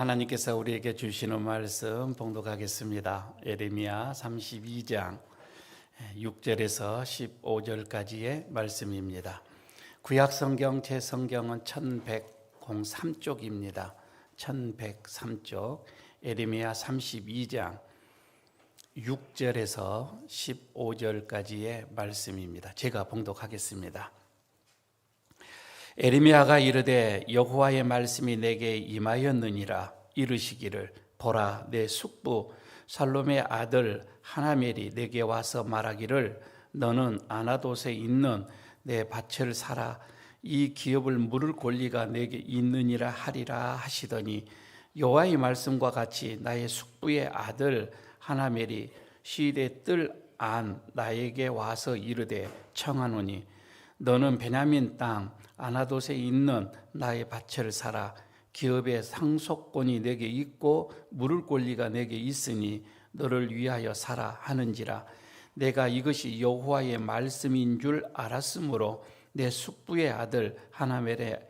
하나님께서 우리에게 주시는 말씀 봉독하겠습니다. 예레미야 32장 6절에서 15절까지의 말씀입니다. 구약 성경 제 성경은 1103쪽입니다. 1103쪽 예레미야 32장 6절에서 15절까지의 말씀입니다. 제가 봉독하겠습니다. 예레미야가 이르되 여호와의 말씀이 내게 임하였느니라. 이르시기를 보라, 내 숙부 살롬의 아들 하나멜이 내게 와서 말하기를 너는 아나돗에 있는 내 밭을 사라. 이 기업을 물을 권리가 내게 있느니라 하리라 하시더니 여호와의 말씀과 같이 나의 숙부의 아들 하나멜이 시대 뜰 안 나에게 와서 이르되 청하노니 너는 베냐민 땅 아나돗에 있는 나의 밭을 사라. 기업의 상속권이 내게 있고 물을 권리가 내게 있으니 너를 위하여 사라 하는지라. 내가 이것이 여호와의 말씀인 줄 알았으므로 내 숙부의 아들 하나멜의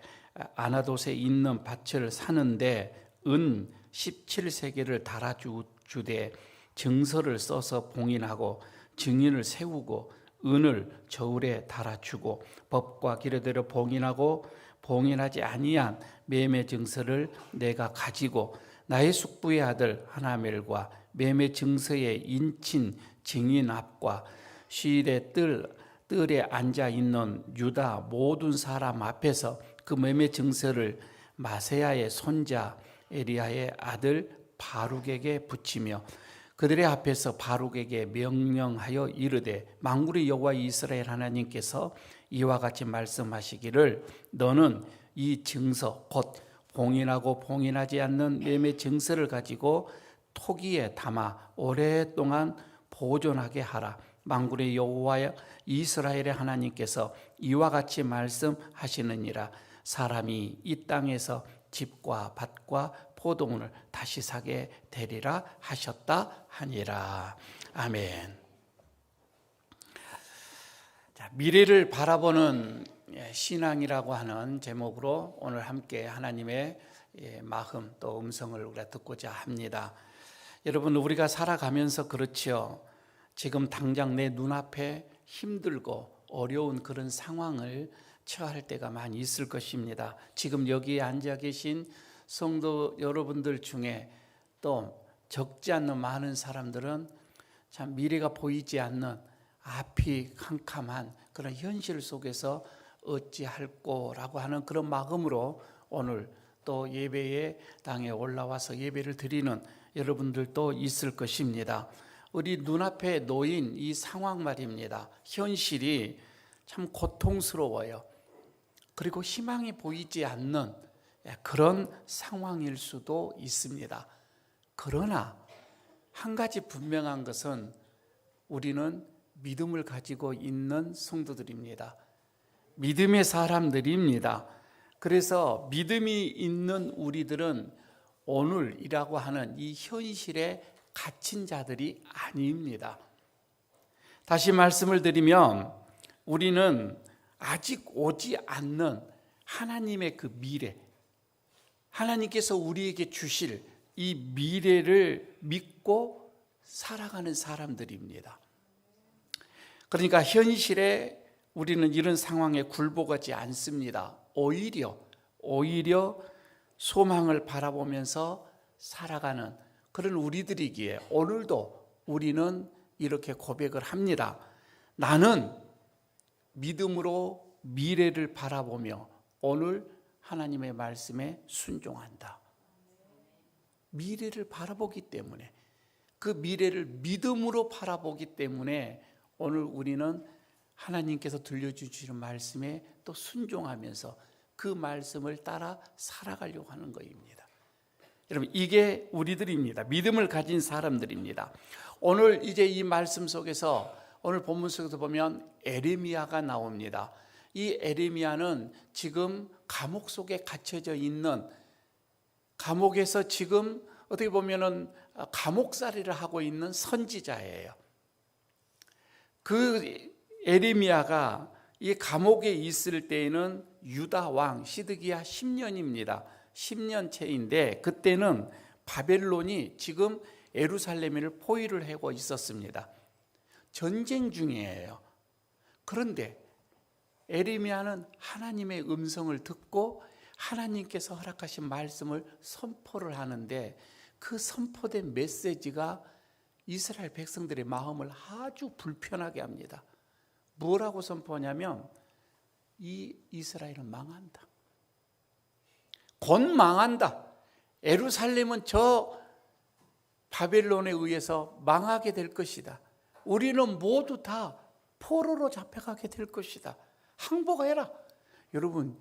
아나돗에 있는 밭을 사는데 은 17세겔을 달아주되 증서를 써서 봉인하고 증인을 세우고 은을 저울에 달아주고 법과 기례대로 봉인하고 봉인하지 아니한 매매 증서를 내가 가지고 나의 숙부의 아들 하나멜과 매매 증서의 인친 증인 앞과 시일의 뜰에 앉아 있는 유다 모든 사람 앞에서 그 매매 증서를 마세야의 손자 에리야의 아들 바룩에게 붙이며 그들의 앞에서 바룩에게 명령하여 이르되 만군의 여호와 이스라엘 하나님께서 이와 같이 말씀하시기를 너는 이 증서 곧 봉인하고 봉인하지 않는 매매 증서를 가지고 토기에 담아 오랫동안 보존하게 하라. 만군의 여호와 이스라엘의 하나님께서 이와 같이 말씀하시느니라. 사람이 이 땅에서 집과 밭과 포도원을 다시 사게 되리라 하셨다 하니라. 아멘. 자, 미래를 바라보는 신앙이라고 하는 제목으로 오늘 함께 하나님의 마음 또 음성을 우리가 듣고자 합니다. 여러분, 우리가 살아가면서 그렇죠. 지금 당장 내 눈앞에 힘들고 어려운 그런 상황을 처할 때가 많이 있을 것입니다. 지금 여기에 앉아 계신 성도 여러분들 중에 또 적지 않는 많은 사람들은 참 미래가 보이지 않는 앞이 캄캄한 그런 현실 속에서 어찌할꼬라고 하는 그런 마음으로 오늘 또 예배의 당에 올라와서 예배를 드리는 여러분들도 있을 것입니다. 우리 눈앞에 놓인 이 상황 말입니다. 현실이 참 고통스러워요. 그리고 희망이 보이지 않는 그런 상황일 수도 있습니다. 그러나 한 가지 분명한 것은 우리는 믿음을 가지고 있는 성도들입니다. 믿음의 사람들입니다. 그래서 믿음이 있는 우리들은 오늘이라고 하는 이 현실에 갇힌 자들이 아닙니다. 다시 말씀을 드리면 우리는 아직 오지 않는 하나님의 그 미래, 하나님께서 우리에게 주실 이 미래를 믿고 살아가는 사람들입니다. 그러니까 현실에 우리는 이런 상황에 굴복하지 않습니다. 오히려 소망을 바라보면서 살아가는 그런 우리들이기에 오늘도 우리는 이렇게 고백을 합니다. 나는 믿음으로 미래를 바라보며 오늘 하나님의 말씀에 순종한다. 미래를 바라보기 때문에, 그 미래를 믿음으로 바라보기 때문에 오늘 우리는 하나님께서 들려주시는 말씀에 또 순종하면서 그 말씀을 따라 살아가려고 하는 것입니다. 여러분, 이게 우리들입니다. 믿음을 가진 사람들입니다. 오늘 이제 이 말씀 속에서 오늘 본문 속에서 보면 예레미야가 나옵니다. 이 예레미야는 지금 감옥 속에 갇혀져 있는, 감옥에서 지금 어떻게 보면은 감옥살이를 하고 있는 선지자예요. 그 예레미야가 이 감옥에 있을 때에는 유다 왕 시드기야 10년입니다. 10년 채인데 그때는 바벨론이 지금 예루살렘을 포위를 하고 있었습니다. 전쟁 중이에요. 그런데 에레미야는 하나님의 음성을 듣고 하나님께서 허락하신 말씀을 선포를 하는데 그 선포된 메시지가 이스라엘 백성들의 마음을 아주 불편하게 합니다. 뭐라고 선포하냐면 이 이스라엘은 망한다. 곧 망한다. 예루살렘은 저 바벨론에 의해서 망하게 될 것이다. 우리는 모두 다 포로로 잡혀가게 될 것이다. 항복해라. 여러분,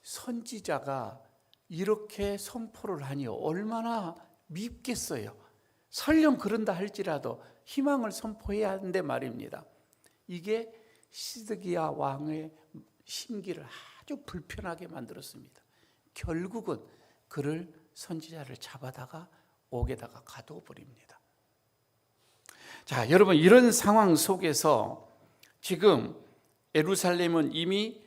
선지자가 이렇게 선포를 하니 얼마나 밉겠어요. 설령 그런다 할지라도 희망을 선포해야 하는데 말입니다. 이게 시드기야 왕의 심기를 아주 불편하게 만들었습니다. 결국은 그를 선지자를 잡아다가 옥에다가 가두어 버립니다. 자, 여러분, 이런 상황 속에서 지금 예루살렘은 이미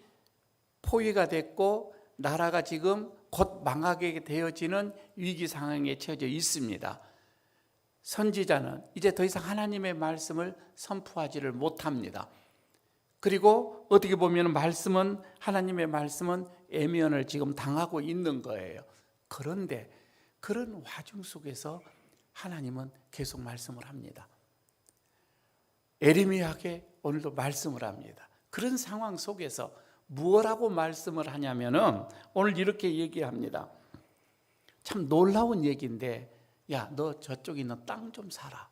포위가 됐고 나라가 지금 곧 망하게 되어지는 위기 상황에 처해져 있습니다. 선지자는 이제 더 이상 하나님의 말씀을 선포하지를 못합니다. 그리고 어떻게 보면 하나님의 말씀은 애면을 지금 당하고 있는 거예요. 그런데 그런 와중 속에서 하나님은 계속 말씀을 합니다. 에레미야에게 오늘도 말씀을 합니다. 그런 상황 속에서 무엇라고 말씀을 하냐면은 오늘 이렇게 얘기합니다. 참 놀라운 얘기인데, 야, 너 저쪽에 있는 땅 좀 사라.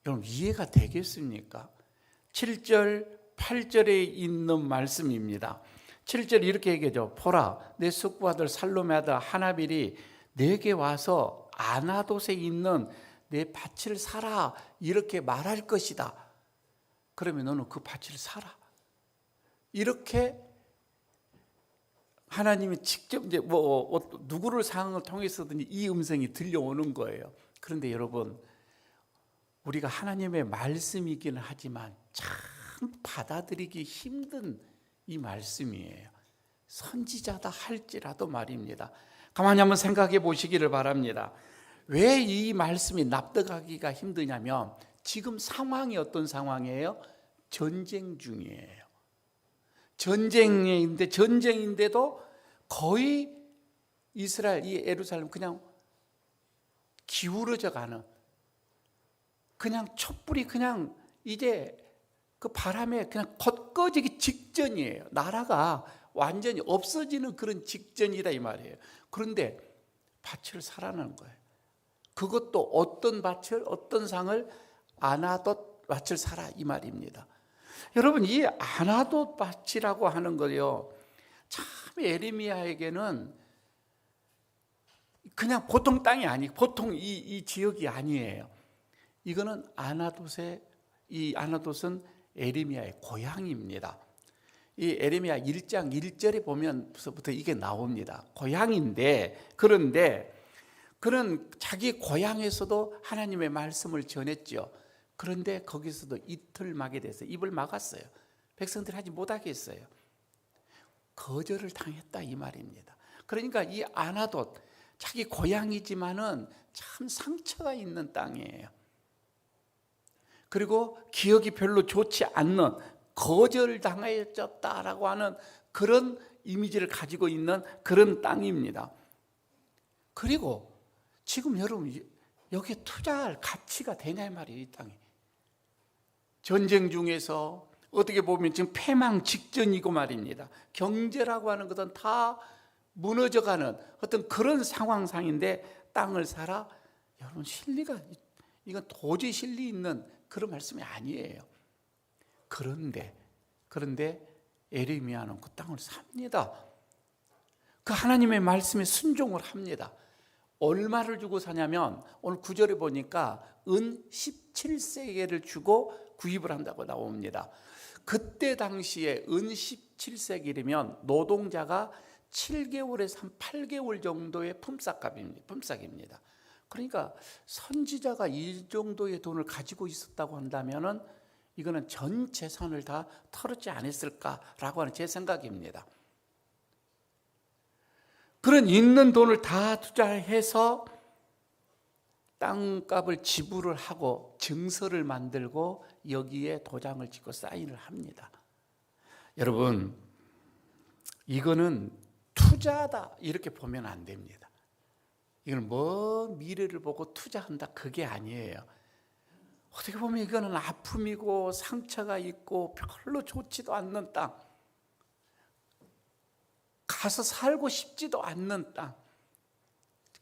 여러분, 이해가 되겠습니까? 7절, 8절에 있는 말씀입니다. 7절 이렇게 얘기하죠. 보라, 내 숙부 아들 살롬의 아들 하나빌이 내게 와서 아나돗에 있는 내 밭을 사라 이렇게 말할 것이다. 그러면 너는 그 밭을 사라. 이렇게 하나님이 직접 이제 누구를 상황을 통해서든지 이 음성이 들려오는 거예요. 그런데 여러분, 우리가 하나님의 말씀이기는 하지만 참 받아들이기 힘든 이 말씀이에요. 선지자다 할지라도 말입니다. 가만히 한번 생각해 보시기를 바랍니다. 왜 이 말씀이 납득하기가 힘드냐면 지금 상황이 어떤 상황이에요? 전쟁 중이에요. 전쟁인데도 거의 이스라엘, 이 예루살렘 그냥 기울어져 가는, 그냥 촛불이 그냥 이제 그 바람에 그냥 곧 꺼지기 직전이에요. 나라가 완전히 없어지는 그런 직전이다 이 말이에요. 그런데 밭을 사라는 거예요. 그것도 어떤 밭을, 어떤 상을? 아나돗 밭을 사라 이 말입니다. 여러분, 이 아나돗 밭이라고 하는 거요, 참 에레미야에게는 그냥 보통 땅이 아니고 보통 이 지역이 아니에요. 이거는 이 아나돗은 에레미야의 고향입니다. 이 에레미야 1장 1절에 보면서부터 이게 나옵니다. 고향인데, 그런데 그는 자기 고향에서도 하나님의 말씀을 전했죠. 그런데 거기서도 이틀막에 대해서 입을 막았어요. 백성들이 하지 못하게 했어요. 거절을 당했다 이 말입니다. 그러니까 이 아나돗, 자기 고향이지만은 참 상처가 있는 땅이에요. 그리고 기억이 별로 좋지 않는, 거절당했다라고 하는 그런 이미지를 가지고 있는 그런 땅입니다. 그리고 지금 여러분, 여기에 투자할 가치가 되냐 이 말이에요. 이 땅이 전쟁 중에서 어떻게 보면 지금 패망 직전이고 말입니다. 경제라고 하는 것은 다 무너져가는 어떤 그런 상황상인데 땅을 사라? 여러분, 이건 도저히 실리 있는 그런 말씀이 아니에요. 그런데 에레미야는 그 땅을 삽니다. 그 하나님의 말씀에 순종을 합니다. 얼마를 주고 사냐면 오늘 9절에 보니까 은 17세겔을 주고 구입을 한다고 나옵니다. 그때 당시에 은 17세겔이면 노동자가 7개월에서 한 8개월 정도의 품삯입니다. 그러니까 선지자가 이 정도의 돈을 가지고 있었다고 한다면은 이거는 전 재산을 다 털었지 않았을까라고 하는 제 생각입니다. 그런 있는 돈을 다 투자해서 땅값을 지불을 하고 증서를 만들고 여기에 도장을 찍고 사인을 합니다. 여러분, 이거는 투자다 이렇게 보면 안 됩니다. 이건 미래를 보고 투자한다 그게 아니에요. 어떻게 보면 이거는 아픔이고 상처가 있고 별로 좋지도 않는 땅, 가서 살고 싶지도 않는 땅,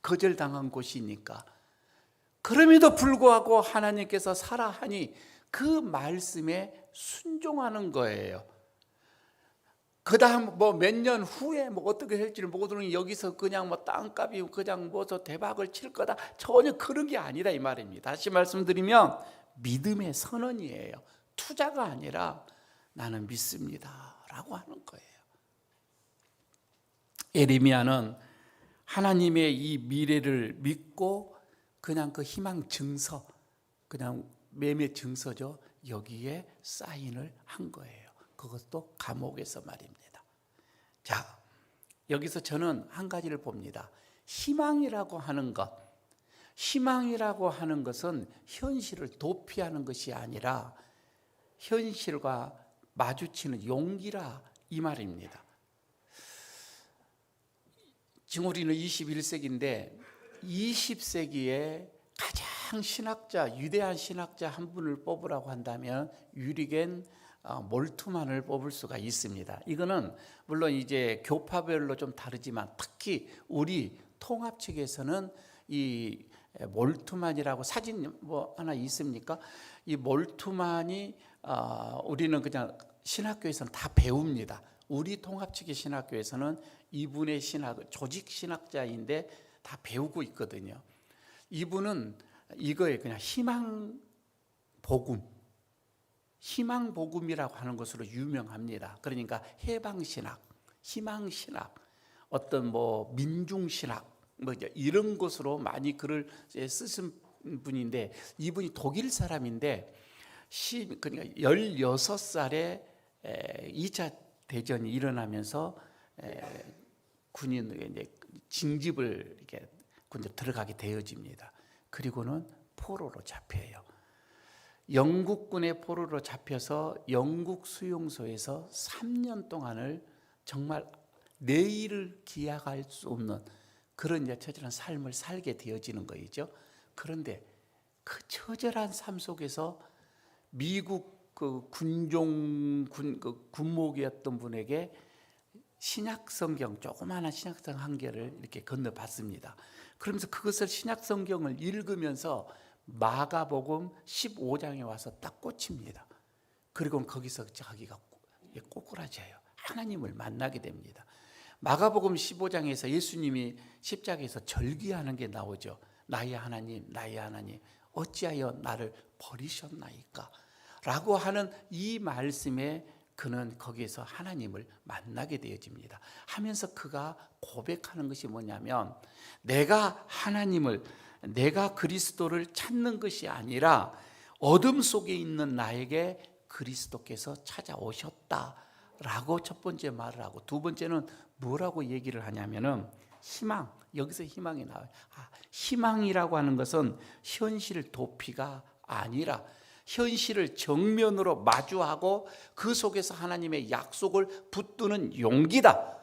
거절당한 곳이니까. 그럼에도 불구하고 하나님께서 사라 하니 그 말씀에 순종하는 거예요. 그 다음 몇 년 후에 어떻게 할지를 모르는, 여기서 그냥 땅값이 그냥 저 대박을 칠 거다, 전혀 그런 게 아니라 이 말입니다. 다시 말씀드리면 믿음의 선언이에요. 투자가 아니라 나는 믿습니다 라고 하는 거예요. 예레미야는 하나님의 이 미래를 믿고 그냥 그 희망 증서, 그냥 매매 증서죠, 여기에 사인을 한 거예요. 그것도 감옥에서 말입니다. 자, 여기서 저는 한 가지를 봅니다. 희망이라고 하는 것은 현실을 도피하는 것이 아니라 현실과 마주치는 용기라 이 말입니다. 지금 우리는 21세기인데 20세기에 가장 위대한 신학자 한 분을 뽑으라고 한다면 유리겐 몰트만을 뽑을 수가 있습니다. 이거는 물론 이제 교파별로 좀 다르지만 특히 우리 통합 측에서는 이 몰트만이라고 사진 하나 있습니까? 이 몰트만이 우리는 그냥 신학교에서는 다 배웁니다. 우리 통합 측의 신학교에서는 이분의 조직 신학자인데 다 배우고 있거든요. 이분은 이거에 그냥 희망복음이라고 하는 것으로 유명합니다. 그러니까 해방신학, 희망신학, 어떤 민중신학 이런 것으로 많이 글을 쓰신 분인데, 이분이 독일 사람인데 그러니까 16살에 2차 대전이 일어나면서 군인에게 이제 징집을 이렇게 군대 들어가게 되어집니다. 그리고는 포로로 잡혀요. 영국군의 포로로 잡혀서 영국 수용소에서 3년 동안을 정말 내일을 기약할 수 없는 그런 처절한 삶을 살게 되어지는 거죠. 그런데 그 처절한 삶 속에서 미국 그 군목이었던 분에게 신약성경, 조그마한 신약성경 한 개를 이렇게 건네봤습니다. 그러면서 그것을 신약성경을 읽으면서 마가복음 15장에 와서 딱 꽂힙니다. 그리고 거기서 자기가 꼬꾸라져요. 하나님을 만나게 됩니다. 마가복음 15장에서 예수님이 십자가에서 절기하는 게 나오죠. 나의 하나님, 나의 하나님, 어찌하여 나를 버리셨나이까? 라고 하는 이 말씀에 그는 거기에서 하나님을 만나게 되어집니다. 하면서 그가 고백하는 것이 뭐냐면, 내가 그리스도를 찾는 것이 아니라 어둠 속에 있는 나에게 그리스도께서 찾아오셨다라고 첫 번째 말을 하고, 두 번째는 뭐라고 얘기를 하냐면은 희망, 여기서 희망이 나와요. 희망이라고 하는 것은 현실 도피가 아니라 현실을 정면으로 마주하고 그 속에서 하나님의 약속을 붙드는 용기다.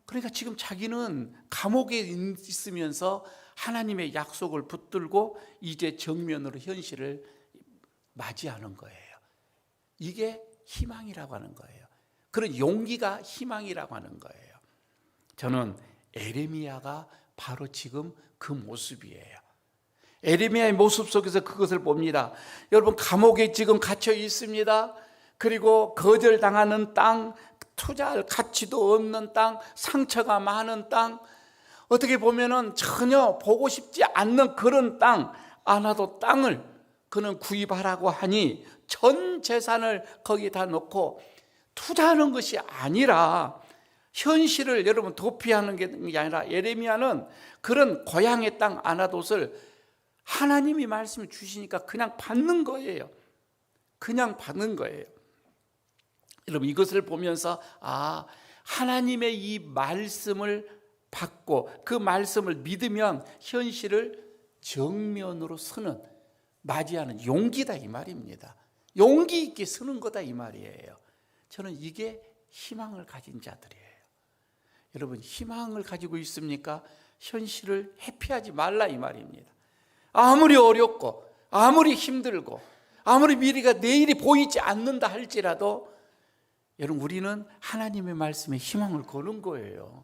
그러니까 지금 자기는 감옥에 있으면서 하나님의 약속을 붙들고 이제 정면으로 현실을 맞이하는 거예요. 이게 희망이라고 하는 거예요. 그런 용기가 희망이라고 하는 거예요. 저는 에레미야가 바로 지금 그 모습이에요. 에레미야의 모습 속에서 그것을 봅니다. 여러분, 감옥에 지금 갇혀 있습니다. 그리고 거절당하는 땅, 투자할 가치도 없는 땅, 상처가 많은 땅, 어떻게 보면은 전혀 보고 싶지 않는 그런 땅, 아나도 땅을 그는 구입하라고 하니 전 재산을 거기다 놓고 투자하는 것이 아니라 현실을 여러분 도피하는 게 아니라, 예레미야는 그런 고향의 땅 아나돗을 하나님이 말씀을 주시니까 그냥 받는 거예요. 그냥 받는 거예요. 여러분, 이것을 보면서 하나님의 이 말씀을 받고 그 말씀을 믿으면 현실을 정면으로 서는, 맞이하는 용기다 이 말입니다. 용기 있게 서는 거다 이 말이에요. 저는 이게 희망을 가진 자들이에요. 여러분, 희망을 가지고 있습니까? 현실을 회피하지 말라 이 말입니다. 아무리 어렵고 아무리 힘들고 아무리 미래가 내일이 보이지 않는다 할지라도 여러분, 우리는 하나님의 말씀에 희망을 거는 거예요.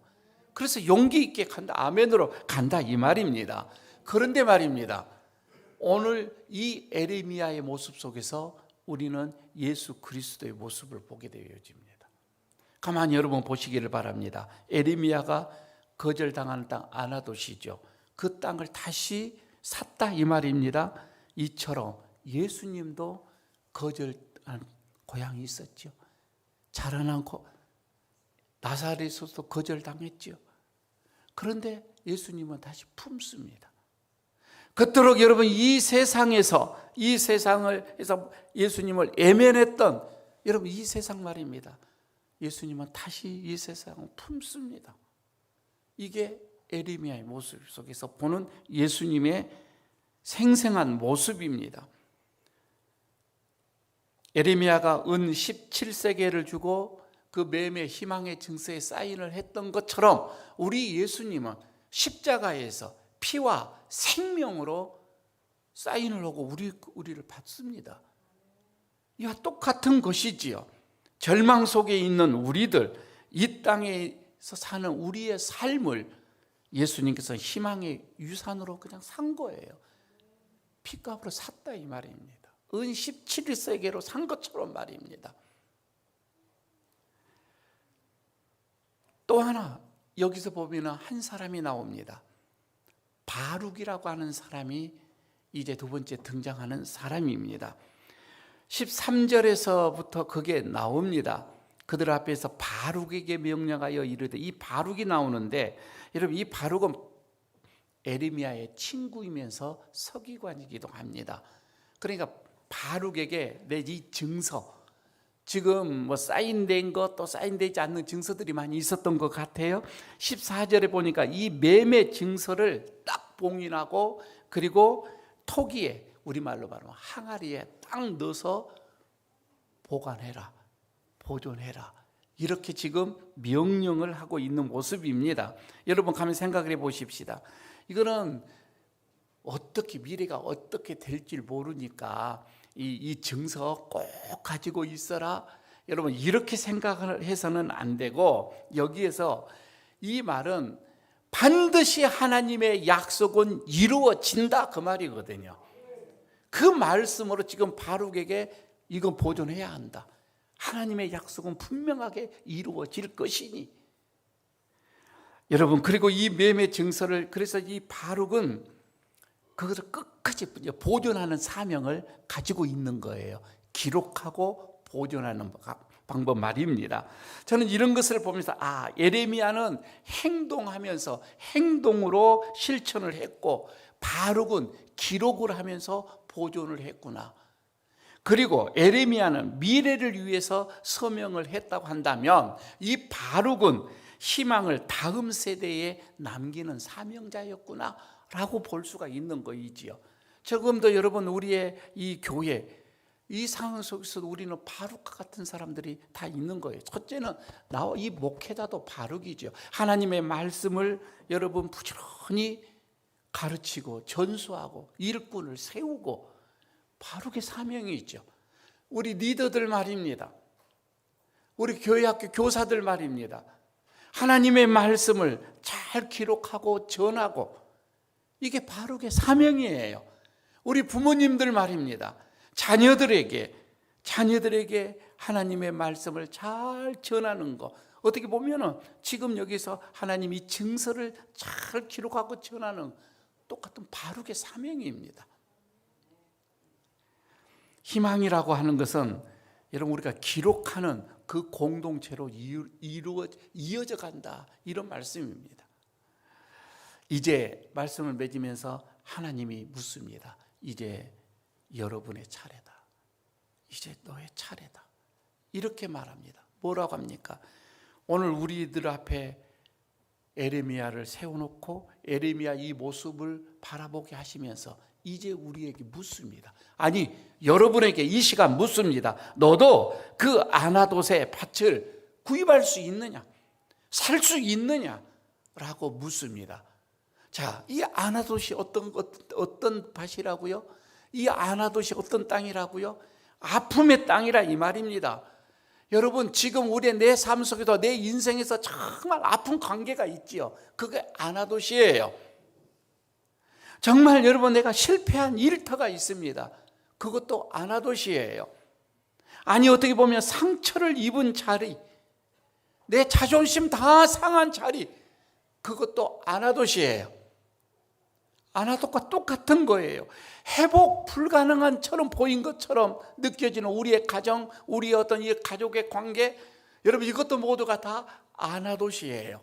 그래서 용기 있게 간다, 아멘으로 간다 이 말입니다. 그런데 말입니다, 오늘 이 에레미야의 모습 속에서 우리는 예수 그리스도의 모습을 보게 되어집니다. 가만히 여러분 보시기를 바랍니다. 에레미야가 거절당하는 땅 아나돗이죠. 그 땅을 다시 샀다 이 말입니다. 이처럼 예수님도 거절한 고향이 있었죠. 자라난 나사렛에서도 거절당했죠. 그런데 예수님은 다시 품습니다. 그토록 여러분 이 세상에서 예수님을 애면했던 여러분 이 세상 말입니다. 예수님은 다시 이 세상을 품습니다. 이게 에레미야의 모습 속에서 보는 예수님의 생생한 모습입니다. 에레미야가 은 17세겔을 주고 그 매매 희망의 증서에 사인을 했던 것처럼 우리 예수님은 십자가에서 피와 생명으로 사인을 하고 우리를 받습니다. 이와 똑같은 것이지요. 절망 속에 있는 우리들, 이 땅에서 사는 우리의 삶을 예수님께서 희망의 유산으로 그냥 산 거예요. 피값으로 샀다 이 말입니다. 은 17세계로 산 것처럼 말입니다. 또 하나 여기서 보면 한 사람이 나옵니다. 바룩이라고 하는 사람이 이제 두 번째 등장하는 사람입니다. 13절에서부터 그게 나옵니다. 그들 앞에서 바룩에게 명령하여 이르되, 이 바룩이 나오는데 여러분 이 바룩은 에레미야의 친구이면서 서기관이기도 합니다. 그러니까 바룩에게 내 이 증서, 지금 뭐 사인된 것 또 사인되지 않는 증서들이 많이 있었던 것 같아요. 14절에 보니까 이 매매 증서를 딱 봉인하고 그리고 토기에, 우리말로 말하면 항아리에 딱 넣어서 보관해라, 보존해라, 이렇게 지금 명령을 하고 있는 모습입니다. 여러분 가만 생각을 해보십시다. 이거는 어떻게 미래가 어떻게 될지 모르니까 이 증서 꼭 가지고 있어라, 여러분 이렇게 생각을 해서는 안 되고, 여기에서 이 말은 반드시 하나님의 약속은 이루어진다 그 말이거든요. 그 말씀으로 지금 바룩에게 이건 보존해야 한다. 하나님의 약속은 분명하게 이루어질 것이니. 여러분, 그리고 이 매매 증서를, 그래서 이 바룩은 그것을 끝까지 보존하는 사명을 가지고 있는 거예요. 기록하고 보존하는 방법 말입니다. 저는 이런 것을 보면서 에레미야는 행동하면서 행동으로 실천을 했고 바룩은 기록을 하면서 보존을 했구나. 그리고 에레미야는 미래를 위해서 서명을 했다고 한다면 이 바룩은 희망을 다음 세대에 남기는 사명자였구나 라고 볼 수가 있는 거이지요. 조금도 여러분 우리의 이 교회, 이 상황 속에서 우리는 바룩과 같은 사람들이 다 있는 거예요. 첫째는 나와 이 목회자도 바룩이죠. 하나님의 말씀을 여러분 부지런히 가르치고 전수하고 일꾼을 세우고 바룩의 사명이 있죠. 우리 리더들 말입니다. 우리 교회학교 교사들 말입니다. 하나님의 말씀을 잘 기록하고 전하고, 이게 바룩의 사명이에요. 우리 부모님들 말입니다. 자녀들에게 하나님의 말씀을 잘 전하는 거, 어떻게 보면은 지금 여기서 하나님이 증서를 잘 기록하고 전하는 똑같은 바룩의 사명입니다. 희망이라고 하는 것은 여러분 우리가 기록하는 그 공동체로 이어져 간다, 이런 말씀입니다. 이제 말씀을 맺으면서 하나님이 묻습니다. 이제 여러분의 차례다. 이제 너의 차례다. 이렇게 말합니다. 뭐라고 합니까? 오늘 우리들 앞에 에레미야를 세워놓고 에레미야 이 모습을 바라보게 하시면서 이제 우리에게 묻습니다. 아니, 여러분에게 이 시간 묻습니다. 너도 그 아나돗의 밭을 구입할 수 있느냐? 살 수 있느냐? 라고 묻습니다. 자, 이 아나돗이 어떤 밭이라고요? 이 아나돗이 어떤 땅이라고요? 아픔의 땅이라 이 말입니다. 여러분, 지금 우리의 내 삶 속에도 내 인생에서 정말 아픈 관계가 있지요. 그게 아나돗이에요. 정말 여러분, 내가 실패한 일터가 있습니다. 그것도 아나돗이에요. 아니, 어떻게 보면 상처를 입은 자리, 내 자존심 다 상한 자리, 그것도 아나돗이에요. 아나돗과 똑같은 거예요. 회복 불가능한 처럼 보인 것처럼 느껴지는 우리의 가정, 우리의 어떤 이 가족의 관계, 여러분, 이것도 모두가 다 아나돗이에요.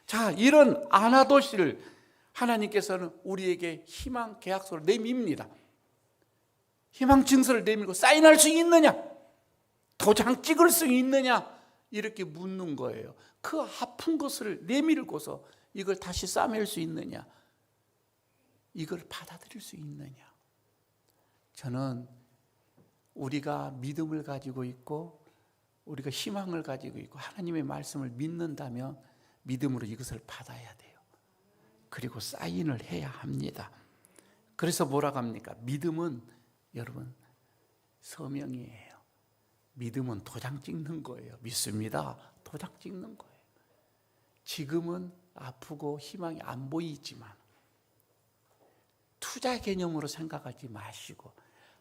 자, 이런 아나돗을 하나님께서는 우리에게 희망 계약서를 내밉니다. 희망 증서를 내밀고 사인할 수 있느냐? 도장 찍을 수 있느냐? 이렇게 묻는 거예요. 그 아픈 것을 내밀고서 이걸 다시 싸맬 수 있느냐? 이걸 받아들일 수 있느냐? 저는 우리가 믿음을 가지고 있고 우리가 희망을 가지고 있고 하나님의 말씀을 믿는다면 믿음으로 이것을 받아야 돼요. 그리고 사인을 해야 합니다. 그래서 뭐라고 합니까? 믿음은 여러분 서명이에요. 믿음은 도장 찍는 거예요. 믿습니다. 도장 찍는 거예요. 지금은 아프고 희망이 안 보이지만 투자 개념으로 생각하지 마시고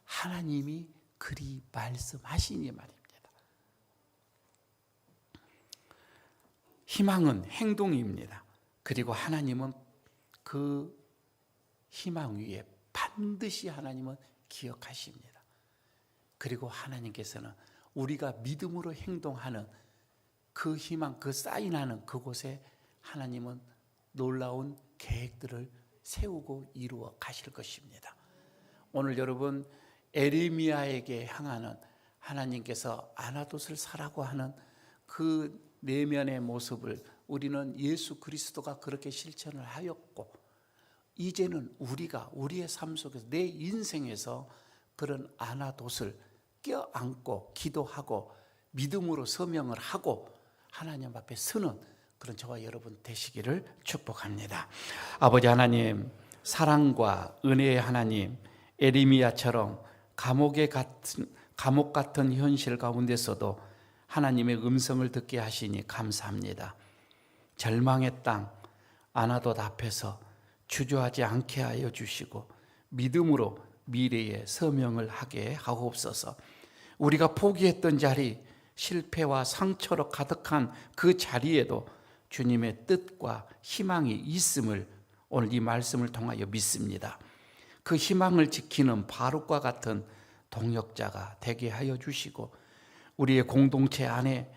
하나님이 그리 말씀하시니 말입니다. 희망은 행동입니다. 그리고 하나님은 그 희망 위에 반드시 하나님은 기억하십니다. 그리고 하나님께서는 우리가 믿음으로 행동하는 그 희망, 그 사인하는 그곳에 하나님은 놀라운 계획들을 세우고 이루어 가실 것입니다. 오늘 여러분 에레미야에게 향하는 하나님께서 아나돗을 사라고 하는 그 내면의 모습을 우리는 예수 그리스도가 그렇게 실천을 하였고 이제는 우리가 우리의 삶 속에서 내 인생에서 그런 아나돗을 껴안고 기도하고 믿음으로 서명을 하고 하나님 앞에 서는 그런 저와 여러분 되시기를 축복합니다. 아버지 하나님, 사랑과 은혜의 하나님, 에레미야처럼 감옥 같은 현실 가운데서도 하나님의 음성을 듣게 하시니 감사합니다. 절망의 땅 아나돗 앞에서 주저하지 않게 하여 주시고 믿음으로 미래에 서명을 하게 하옵소서. 우리가 포기했던 자리, 실패와 상처로 가득한 그 자리에도 주님의 뜻과 희망이 있음을 오늘 이 말씀을 통하여 믿습니다. 그 희망을 지키는 바룩과 같은 동역자가 되게 하여 주시고 우리의 공동체 안에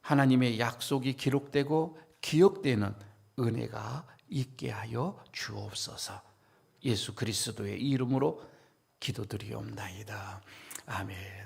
하나님의 약속이 기록되고 기억되는 은혜가 있게 하여 주옵소서. 예수 그리스도의 이름으로 기도드리옵나이다. 아멘.